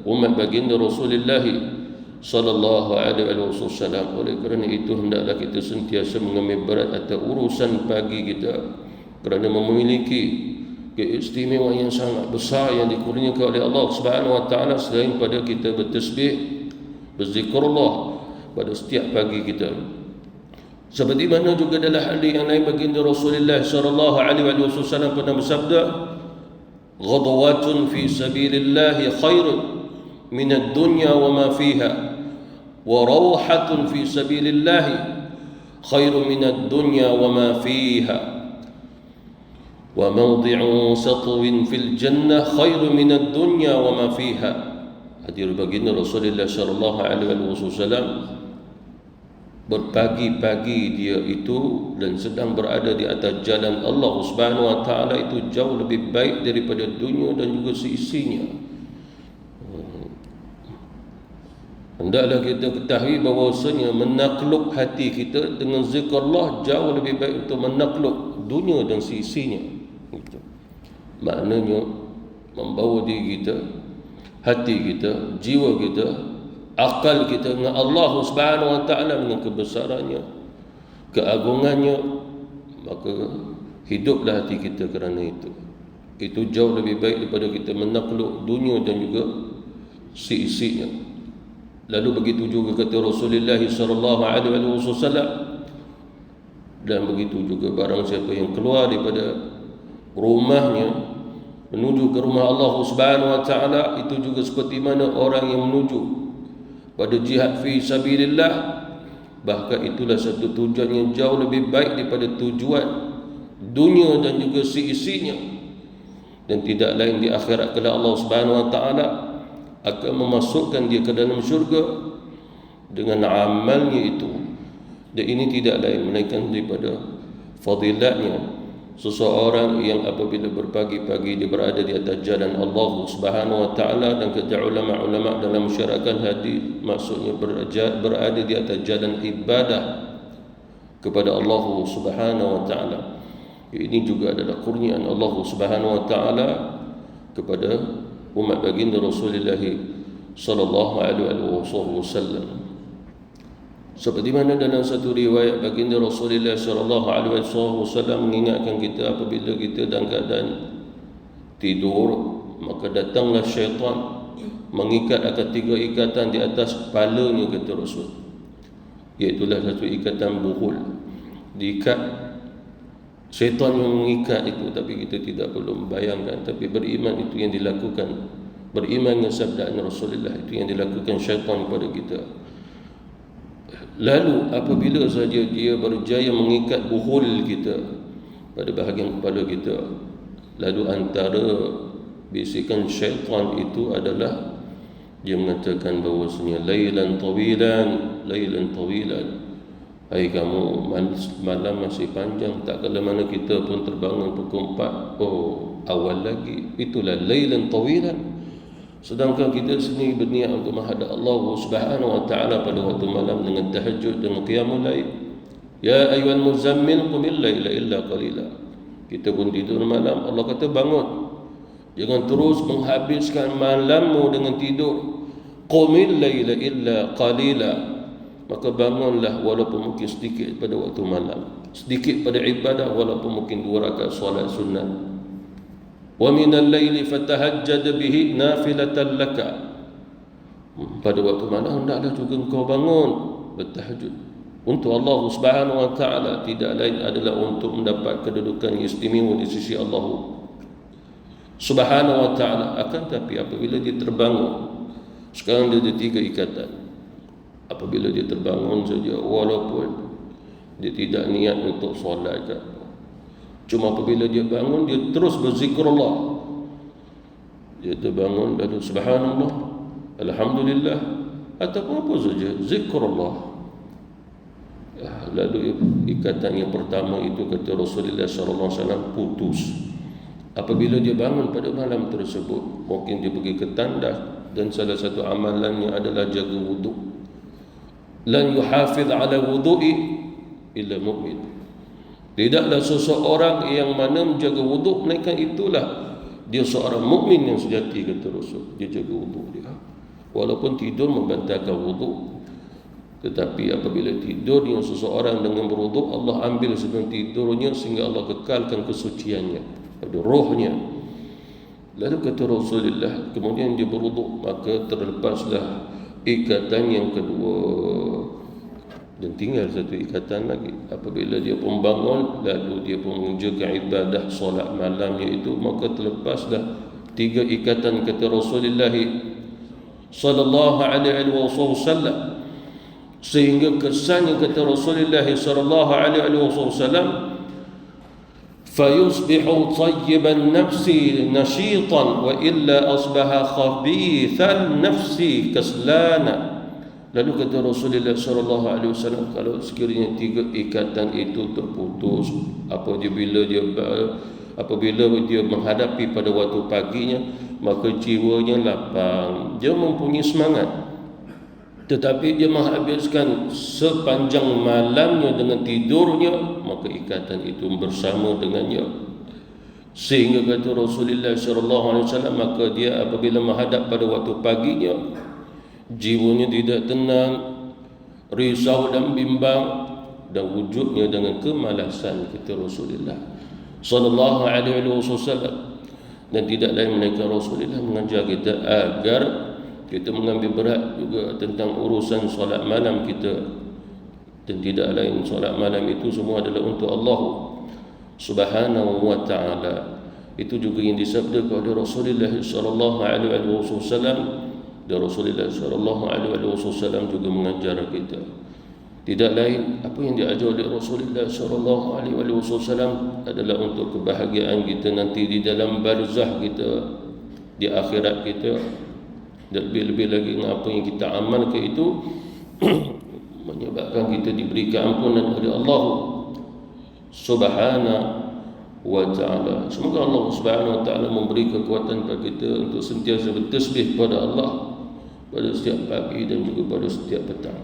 umat baginda Rasulullah sallallahu alaihi wasallam. Oleh kerana itu hendaklah kita sentiasa mengambil berat atas urusan pagi kita, kerana memiliki keistimewaan yang sangat besar yang dikurniakan oleh Allah Subhanahu wa taala, selain pada kita bertasbih, berzikrullah pada setiap pagi kita. Seperti mana juga dalam hadis yang lain baginda Rasulullah sallallahu alaihi wasallam pernah bersabda, ghadwatun fi sabilillah khairun min ad-dunya wa ma fiha, wa rawhatun fi sabilillah khairun min ad-dunya wa ma fiha, wa mawdi'u satwin fil jannah khairun min ad-dunya wa ma fiha. Hadis baginda Rasulullah sallallahu alaihi wasallam, berpagi-pagi dia itu dan sedang berada di atas jalan Allah Subhanahu wa taala itu jauh lebih baik daripada dunia dan juga seisinya. Hendaklah kita ketahui bahawasanya menakluk hati kita dengan zikr Allah jauh lebih baik untuk menakluk dunia dan seisinya. Maknanya membawa diri kita, hati kita, jiwa kita, akal kita dengan Allah Subhanahu wa taala, dengan kebesarannya, keagungannya, maka hiduplah hati kita kerana itu. Itu jauh lebih baik daripada kita menakluk dunia dan juga seisinya. Lalu begitu juga kata Rasulullah sallallahu alaihi wasallam, dan begitu juga barang siapa yang keluar daripada rumahnya menuju ke rumah Allah Subhanahu wa taala, itu juga seperti mana orang yang menuju pada jihad fi sabilillah. Bahkan itulah satu tujuan yang jauh lebih baik daripada tujuan dunia dan juga seisinya. Dan tidak lain di akhirat kelak Allah Subhanahu wa taala akan memasukkan dia ke dalam syurga dengan amalnya itu, Dan ini tidak lain melainkan daripada fadilatnya seseorang yang apabila berpagi-pagi dia berada di atas jalan Allah Subhanahu wa taala, dan kata ulama-ulama dalam masyarakat hadis maksudnya berada di atas jalan ibadah kepada Allah Subhanahu wa taala. Ini juga adalah kurniaan Allah Subhanahu wa taala kepada umat baginda Rasulullah sallallahu alaihi wasallam. Seperti mana dalam satu riwayat baginda Rasulullah sallallahu alaihi wasallam mengingatkan kita apabila kita dalam keadaan tidur, maka datanglah syaitan mengikat akan 3 ikatan di atas kepalanya, kata Rasul. Iaitulah satu ikatan buhul. Diikat, syaitan yang mengikat itu, tapi kita tidak perlu membayangkan, tapi beriman itu yang dilakukan. Beriman dengan sabda Rasulullah itu yang dilakukan syaitan kepada kita. Lalu apabila saja dia berjaya mengikat buhul kita pada bahagian kepala kita, lalu antara bisikan syaitan itu adalah dia mengatakan bahawasanya lailan tawilan, hai kamu, malam masih panjang, tak kala mana kita pun terbangun pukul 4, awal lagi, itulah lailan tawilan. Sedangkan kita sendiri berniat untuk menghadap Allah Subhanahu wa taala pada waktu malam dengan tahajud, dengan qiyamul lail. Ya ayyuhal muzammil qumil laila illa qalila. Kita pun tidur malam, Allah kata bangun. Jangan terus menghabiskan malammu dengan tidur. Qumil laila illa qalila. Maka bangunlah walaupun mungkin sedikit pada waktu malam. Sedikit pada ibadah walaupun mungkin 2 rakaat solat sunat. Wa minal laili fatahajjad bihi nafilatan laka. Pada waktu malam hendaklah juga engkau bangun bertahajud untuk Allah Subhanahu wa taala, tidak lain adalah untuk mendapat kedudukan istimewa di sisi Allah Subhanahu wa taala. Akan tapi apabila dia terbangun, sekarang dia ada 3 ikatan. Apabila dia terbangun saja, walaupun dia tidak niat untuk solat, cuma apabila dia bangun, dia terus berzikrullah. Dia terbangun lalu subhanallah, alhamdulillah, ataupun apa saja, zikrullah. Lalu ikatan yang pertama itu, kata Rasulullah SAW, putus. Apabila dia bangun pada malam tersebut, mungkin dia pergi ke tandas, dan salah satu amalannya adalah jaga wuduk. Lan yuhafiz ala wudu'i illa mu'min. Tidaklah seseorang yang mana menjaga wuduk, melainkan itulah dia seorang mukmin yang sejati, kata Rasul. Dia jaga wuduk dia, walaupun tidur membatalkan wuduk. Tetapi apabila tidur yang seseorang dengan berwuduk, Allah ambil sebelum tidurnya sehingga Allah kekalkan kesuciannya, pada rohnya. Lalu kata Rasulullah, kemudian dia berwuduk, maka terlepaslah ikatan yang kedua, dan tinggal satu ikatan lagi. Apabila dia pun bangun, lalu dia pun menjaga ibadah solat malamnya itu, maka terlepaslah 3 ikatan, kata Rasulullah sallallahu alaihi wasallam. Sehingga kesannya, kata Rasulullah sallallahu alaihi wasallam, fayusbihu tayyiban nafsi nashitan wa illa asbaha khabithan nafsi kaslana. Lalu kata Rasulullah sallallahu alaihi wasallam, kalau sekiranya 3 ikatan itu terputus, apabila dia menghadapi pada waktu paginya, maka jiwanya lapang, dia mempunyai semangat. Tetapi dia menghabiskan sepanjang malamnya dengan tidurnya, maka ikatan itu bersama dengannya. Sehingga kata Rasulullah sallallahu alaihi wasallam, maka dia apabila menghadap pada waktu paginya, jiwanya tidak tenang, risau dan bimbang, dan wujudnya dengan kemalasan, kata Rasulullah sallallahu alaihi wasallam. Dan tidak lain melainkan Rasulullah mengajar kita agar kita mengambil berat juga tentang urusan solat malam kita. Dan tidak lain, solat malam itu semua adalah untuk Allah Subhanahu wa ta'ala. Itu juga yang disabda oleh Rasulullah sallallahu alaihi wasallam. Dan Rasulullah sallallahu alaihi wasallam juga mengajar kita, tidak lain apa yang diajar oleh Rasulullah sallallahu alaihi wasallam adalah untuk kebahagiaan kita nanti di dalam barzah kita, di akhirat kita. Dan lebih-lebih lagi dengan apa yang kita amalkan itu menyebabkan kita diberi keampunan oleh Allah Subhanahu wa ta'ala. Semoga Allah Subhanahu wa ta'ala memberi kekuatan kepada kita untuk sentiasa bertasbih kepada Allah pada setiap pagi dan juga pada setiap petang.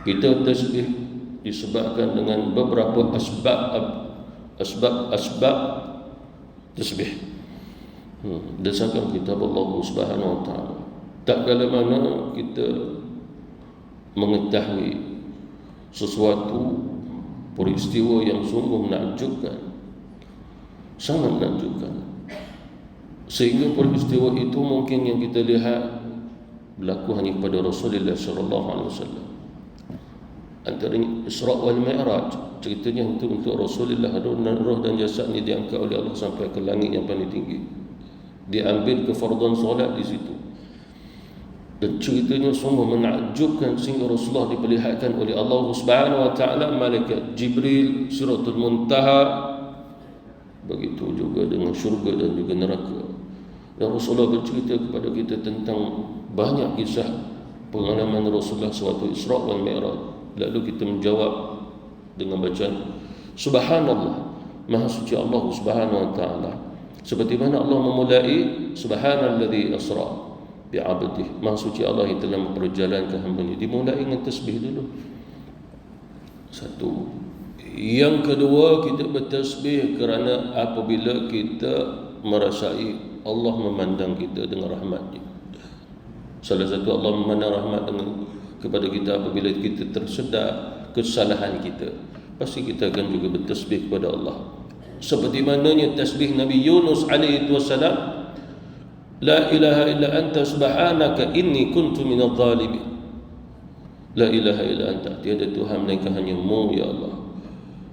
Kita tasbih disebabkan dengan beberapa asbab tasbih. Berdasarkan kitab Allah Subhanahu wa ta'ala. Tak kala mana kita mengetahui sesuatu peristiwa yang sungguh menakjubkan, sangat menakjubkan, sehingga peristiwa itu mungkin yang kita lihat berlaku hanya kepada Rasulullah sallallahu alaihi wasallam. Antara Isra wal Mi'raj, ceritanya untuk Rasulullah, roh dan jasadnya diangkat oleh Allah sampai ke langit yang paling tinggi, diambil kefarduan solat di situ. Dan ceritanya sungguh menakjubkan sehingga Rasulullah diperlihatkan oleh Allah Subhanahu wa ta'ala malaikat Jibril, Siratul Muntaha, begitu juga dengan syurga dan juga neraka. Dan Rasulullah bercerita kepada kita tentang banyak kisah pengalaman Rasulullah sewaktu Isra wal Mi'raj. Lalu kita menjawab dengan bacaan Subhanallah, Maha suci Allah Subhanahu wa ta'ala. Seperti mana Allah memulai Subhanalladzi asra bi'abdih, Maha suci Allah yang telah memperjalankan hamba-Nya. Dimulai dengan tasbih dulu. Satu. Yang kedua, kita bertasbih kerana apabila kita merasai Allah memandang kita dengan rahmat-Nya. Salah satu Allah memandang rahmat kepada kita apabila kita tersedar kesalahan kita, pasti kita akan juga bertasbih kepada Allah. Seperti mananya tasbih Nabi Yunus alaihi wassalam, La ilaha illa anta subhanaka inni kuntu minadh dhalimin. La ilaha illa anta, tiada Tuhan melainkan hanya-Mu ya Allah.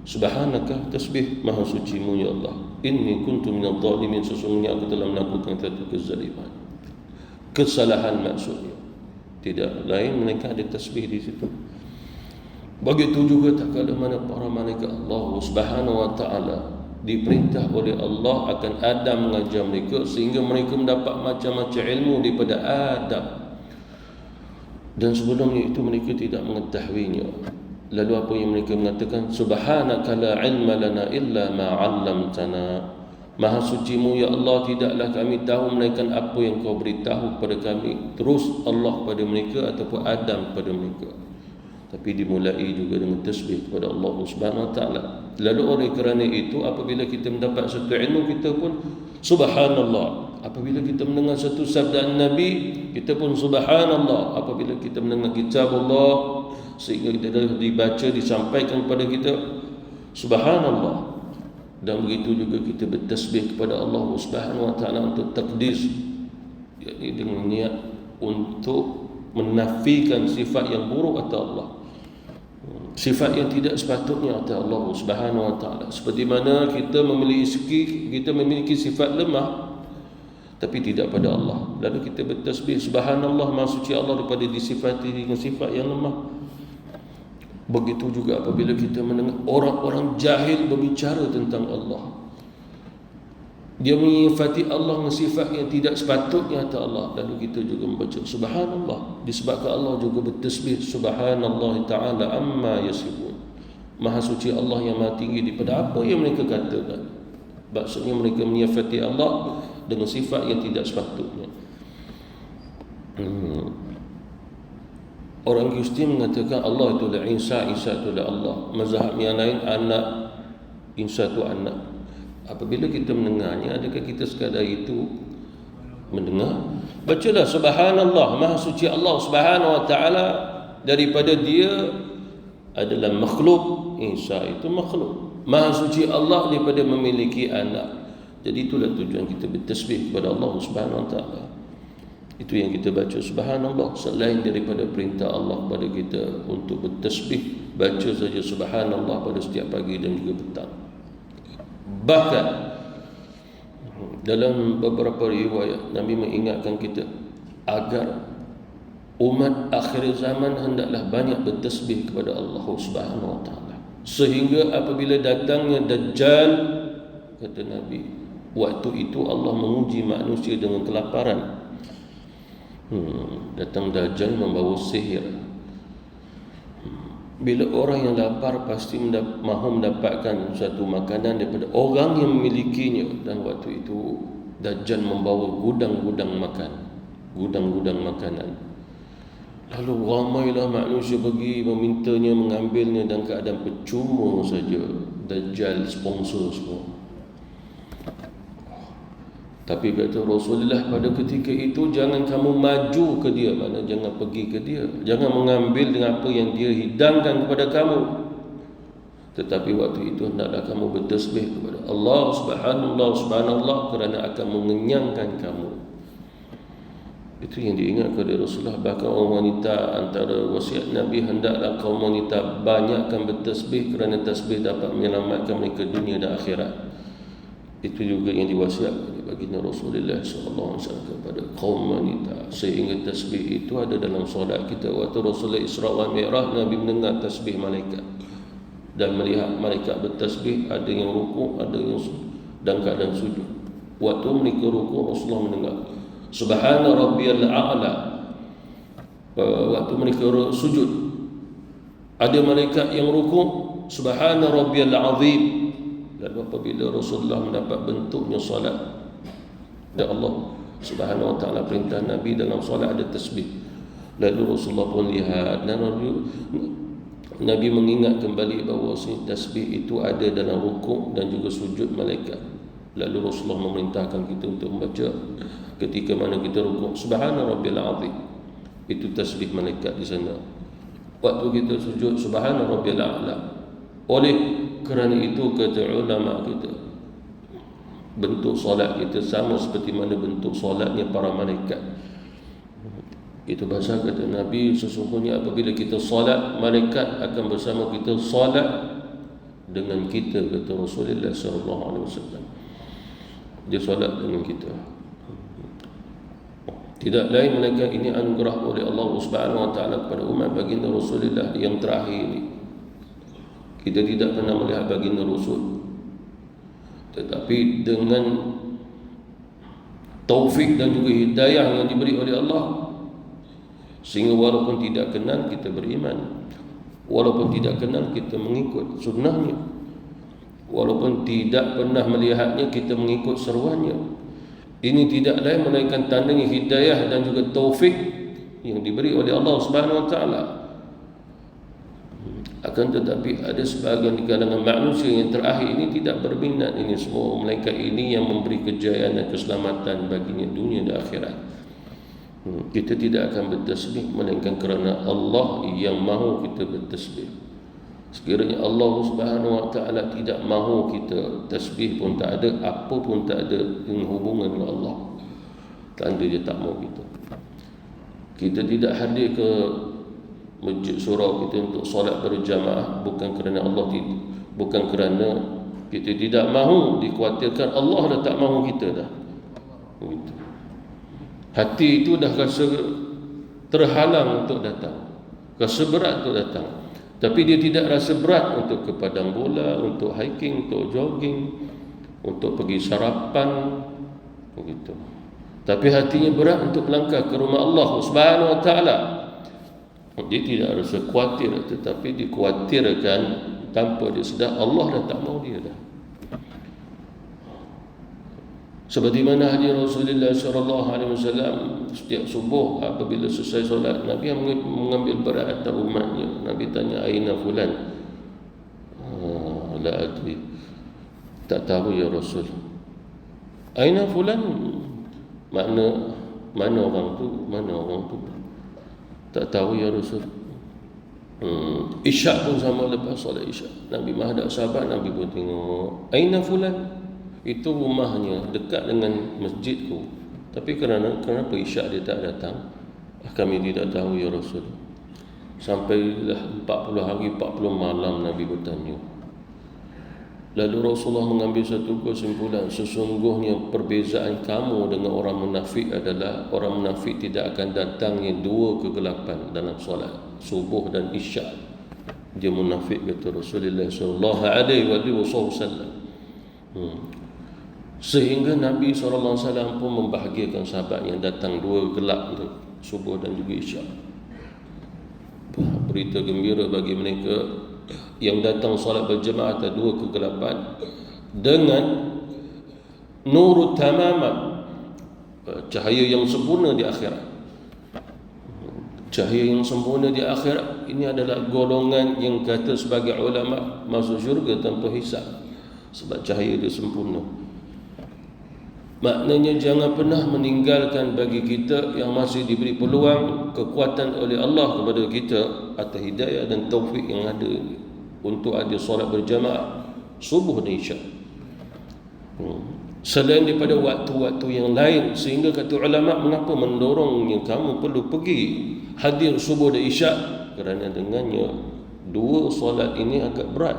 Subhanaka, tasbih maha suci-Mu ya Allah. Inni kuntu minadh dhalimin, sesungguhnya aku telah melakukan satu kezaliman. Kesalahan maksudnya, tidak lain melainkan ada tasbih di situ. Begitu juga tak kala mana para malaikat Allah Subhanahu wa ta'ala diperintah oleh Allah akan Adam mengajar mereka, sehingga mereka mendapat macam-macam ilmu daripada Adam, dan sebelumnya itu mereka tidak mengetahuinya. Lalu apa yang mereka mengatakan? Subhanaka la ilma lana illa ma 'allamtana. Maha suci-Mu ya Allah, tidaklah kami tahu melainkan apa yang Kau beritahu kepada kami. Terus Allah pada mereka ataupun Adam pada mereka. Tapi dimulai juga dengan tasbih kepada Allah Subhanahu wa ta'ala. Lalu oleh kerana itu, apabila kita mendapat satu ilmu, kita pun subhanallah. Apabila kita mendengar satu sabda Nabi, kita pun subhanallah. Apabila kita mendengar kitab Allah, sehingga kita dah dibaca, disampaikan kepada kita, subhanallah. Dan begitu juga kita bertasbih kepada Allah Subhanahu wa ta'ala untuk takdis, yakni dengan niat untuk menafikan sifat yang buruk atas Allah, sifat yang tidak sepatutnya atas Allah Subhanahu wa ta'ala. Seperti mana kita memiliki sifat lemah tapi tidak pada Allah. Lalu kita bertasbih subhanallah, maha suci Allah daripada disifati dengan sifat yang lemah. Begitu juga apabila kita mendengar orang-orang jahil berbicara tentang Allah, dia menyifati Allah dengan sifat yang tidak sepatutnya atas Allah. Lalu kita juga membaca subhanallah, disebabkan Allah juga bertasbih subhanallah ta'ala amma yasifun. Maha suci Allah yang maha tinggi daripada apa yang mereka katakan. Maksudnya mereka menyifati Allah dengan sifat yang tidak sepatutnya. Orang Kristian mengatakan Allah itulah Isa, Isa itulah Allah. Mazhab yang lain anak, Isa itu anak. Apabila kita mendengarnya, adakah kita sekadar itu mendengar? Bacalah subhanallah, maha suci Allah Subhanahu wa ta'ala daripada dia adalah makhluk. Isa itu makhluk. Maha suci Allah daripada memiliki anak. Jadi itulah tujuan kita bertasbih kepada Allah Subhanahu wa ta'ala. Itu yang kita baca subhanallah, selain daripada perintah Allah kepada kita untuk bertasbih, baca saja subhanallah pada setiap pagi dan juga petang. Bahkan dalam beberapa riwayat Nabi mengingatkan kita agar umat akhir zaman hendaklah banyak bertasbih kepada Allah Subhanahu wa ta'ala, sehingga apabila datangnya Dajjal, kata Nabi, waktu itu Allah menguji manusia dengan kelaparan. Datang Dajjal membawa sihir. Bila orang yang lapar pasti mahu mendapatkan satu makanan daripada orang yang memilikinya. Dan waktu itu Dajjal membawa gudang-gudang makanan. Lalu ramailah manusia pergi memintanya, mengambilnya dan keadaan percuma saja. Dajjal sponsor semua. Tapi kata Rasulullah pada ketika itu, jangan kamu maju ke dia, maknanya jangan pergi ke dia, jangan mengambil dengan apa yang dia hidangkan kepada kamu. Tetapi waktu itu hendaklah kamu bertasbih kepada Allah subhanallah kerana akan mengenyangkan kamu. Itu yang diingat kepada Rasulullah. Bahkan orang wanita, antara wasiat Nabi, hendaklah kaum wanita banyakkan bertasbih kerana tasbih dapat menyelamatkan mereka dunia dan akhirat. Itu juga yang diwasiatkan baginda Rasulullah SAW kepada kaum wanita, sehingga tasbih itu ada dalam solat kita. Waktu Rasulullah Isra wa Mi'raj, Nabi mendengar tasbih malaikat dan melihat malaikat bertasbih, ada yang rukuk, ada yang dan keadaan sujud. Waktu mereka rukuk, Rasulullah mendengar Subhana Rabbiyal A'la. Waktu mereka sujud, ada malaikat yang rukuk, Subhana Rabbiyal Azim. Lalu apabila Rasulullah mendapat bentuknya solat, dan Allah Subhanahu wa ta'ala perintah Nabi dalam solat ada tasbih. Lalu Rasulullah pun lihat, dan Nabi mengingat kembali bahawa tasbih itu ada dalam rukuk dan juga sujud malaikat. Lalu Rasulullah memerintahkan kita untuk membaca ketika mana kita rukuk, Subhana Rabbiyal Azim. Itu tasbih malaikat di sana. Waktu kita sujud, Subhana Rabbiyal A'la. Oleh kerana itu, kata ulama kita, bentuk solat kita sama seperti mana bentuk solatnya para malaikat. Itu bahasa kata Nabi, sesungguhnya apabila kita solat, malaikat akan bersama kita solat dengan kita, kata Rasulullah SAW. Dia solat dengan kita. Tidak lain melainkan ini anugerah oleh Allah Subhanahu wa ta'ala kepada umat baginda Rasulullah yang terakhir ini. Kita tidak pernah melihat baginda Rasul, tetapi dengan taufik dan juga hidayah yang diberi oleh Allah, sehingga walaupun tidak kenal kita beriman, walaupun tidak kenal kita mengikut sunnahnya, walaupun tidak pernah melihatnya kita mengikut seruannya. Ini tidak lain melainkan tandanya hidayah dan juga taufik yang diberi oleh Allah Subhanahu wa ta'ala. Akan tetapi ada sebahagian di kalangan manusia yang terakhir ini tidak berminat ini semua, melainkan ini yang memberi kejayaan dan keselamatan baginya dunia dan akhirat. Kita tidak akan bertasbih melainkan kerana Allah yang mahu kita bertasbih. Sekiranya Allah Subhanahu wa ta'ala tidak mahu kita tasbih pun tak ada, apa pun tak ada dengan hubungan dengan Allah, tanda dia tak mahu kita. Kita tidak hadir ke masjid surau kita untuk solat berjamaah bukan kerana Allah tidak, bukan kerana kita tidak mahu, dikhawatirkan Allah dah tak mahu kita dah. Begitu. Hati itu dah rasa terhalang untuk datang, rasa berat untuk datang. Tapi dia tidak rasa berat untuk ke padang bola, untuk hiking, untuk jogging, untuk pergi sarapan, begitu. Tapi hatinya berat untuk melangkah ke rumah Allah Subhanahu wa ta'ala. Dia tidak rasa khawatir, tetapi dikhawatirkan tanpa dia sedar Allah dah tak mahu dia dah. Seperti mana hadis Rasulullah SAW, setiap subuh apabila selesai solat, Nabi mengambil berat umatnya. Nabi tanya, aina fulan? La adri, tak tahu ya Rasul. Aina fulan? Mana orang tu? Tak tahu ya Rasul. Isyak pun sama, lepas solat isyak Nabi menghadap sahabat, Nabi pun tengok, aina fulan? Itu rumahnya dekat dengan masjidku, tapi kenapa isyak dia tak datang? Kami tidak tahu ya Rasul. Sampailah 40 hari 40 malam Nabi bertanya. Lalu Rasulullah mengambil satu kesimpulan, sesungguhnya perbezaan kamu dengan orang munafik adalah orang munafik tidak akan datangnya 2 kegelapan dalam solat subuh dan isyak. Dia munafik, kata Rasulullah SAW. Sehingga Nabi SAW pun membahagiakan sahabat yang datang 2 gelap tu, subuh dan juga isyak. berita gembira bagi mereka yang datang solat berjemaah atau 2 kegelapan dengan nur tamaman, cahaya yang sempurna di akhirat. Cahaya yang sempurna di akhirat ini adalah golongan yang kata sebagai ulama masuk syurga tanpa hisab, sebab cahaya dia sempurna. Maknanya jangan pernah meninggalkan bagi kita yang masih diberi peluang, kekuatan oleh Allah kepada kita atas hidayah dan taufik yang ada untuk ada solat berjamaah subuh dan isyak. Selain daripada waktu-waktu yang lain, sehingga kata ulama, mengapa mendorongnya kamu perlu pergi hadir subuh dan isyak? Kerana dengannya 2 solat ini agak berat.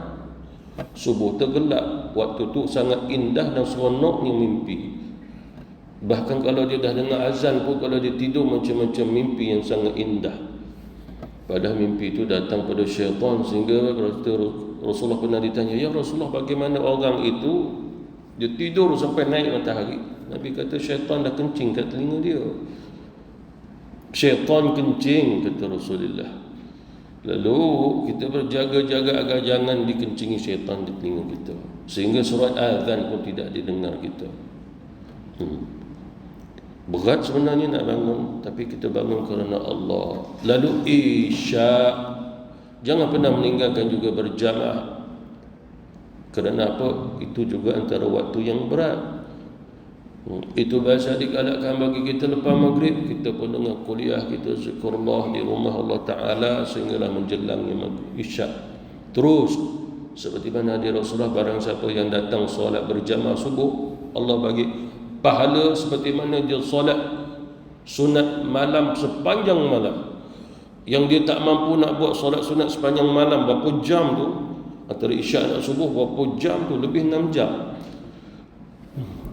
Subuh tergelap, waktu tu sangat indah dan seronoknya mimpi. Bahkan kalau dia dah dengar azan pun, kalau dia tidur macam-macam mimpi yang sangat indah. Padahal mimpi itu datang pada syaitan, sehingga Rasulullah pernah ditanya, ya Rasulullah, bagaimana orang itu dia tidur sampai naik matahari? Nabi kata syaitan dah kencing kat telinga dia. Syaitan kencing, kata Rasulullah. Lalu kita berjaga-jaga agar jangan dikencingi syaitan di telinga kita, sehingga surat azan pun tidak didengar kita. Berat sebenarnya nak bangun, tapi kita bangun kerana Allah. Lalu isyak, jangan pernah meninggalkan juga berjamaah. Kerana apa? Itu juga antara waktu yang berat. Itu biasa digalakkan bagi kita lepas maghrib. Kita pun dengar kuliah, kita zikrullah di rumah Allah Ta'ala sehinggalah menjelangnya isyak. Terus seperti mana di Rasulullah, barang siapa yang datang solat berjamaah subuh, Allah bagi pahala seperti mana dia solat sunat malam sepanjang malam. Yang dia tak mampu nak buat solat sunat sepanjang malam, berapa jam tu, antara isyak dan subuh berapa jam tu, lebih 6 jam.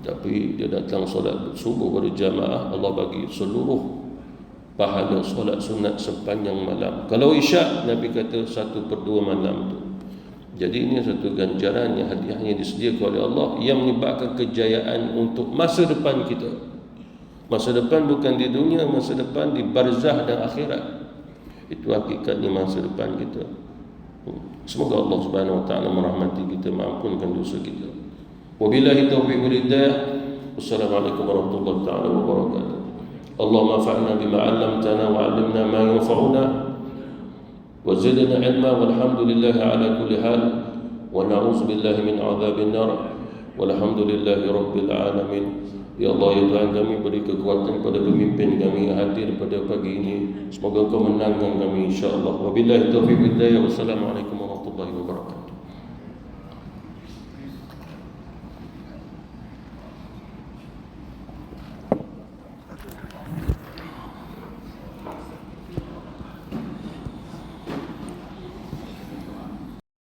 Tapi dia datang solat subuh berjamaah, Allah bagi seluruh pahala solat sunat sepanjang malam. Kalau isyak, Nabi kata 1/2 malam tu. Jadi ini satu ganjaran yang hadiahnya disediakan oleh Allah, yang menyebabkan kejayaan untuk masa depan kita. Masa depan bukan di dunia, masa depan di barzah dan akhirat. Itu hakikatnya masa depan kita. Semoga Allah Subhanahu wa taala merahmati kita, mengampunkan dosa kita. Wabillahi taufiq wal hidayah. Wassalamualaikum warahmatullahi taala wabarakatuh. Allahumma fa'alna bima 'allamtana wa 'allimna ma yanfa'una wa zidna 'ilma, walhamdulillahi ala kulli hal, wa na'udzu billahi min 'adzabil nar, walhamdulillahi rabbil alamin. Ya Allah, ya Tuhan kami, beri kekuatan kepada pemimpin kami yang hadir pada pagi ini. Semoga Engkau menangkan kami insya-Allah. Wabillahi taufiq wal hidayah. Wassalamualaikum warahmatullahi wabarakatuh.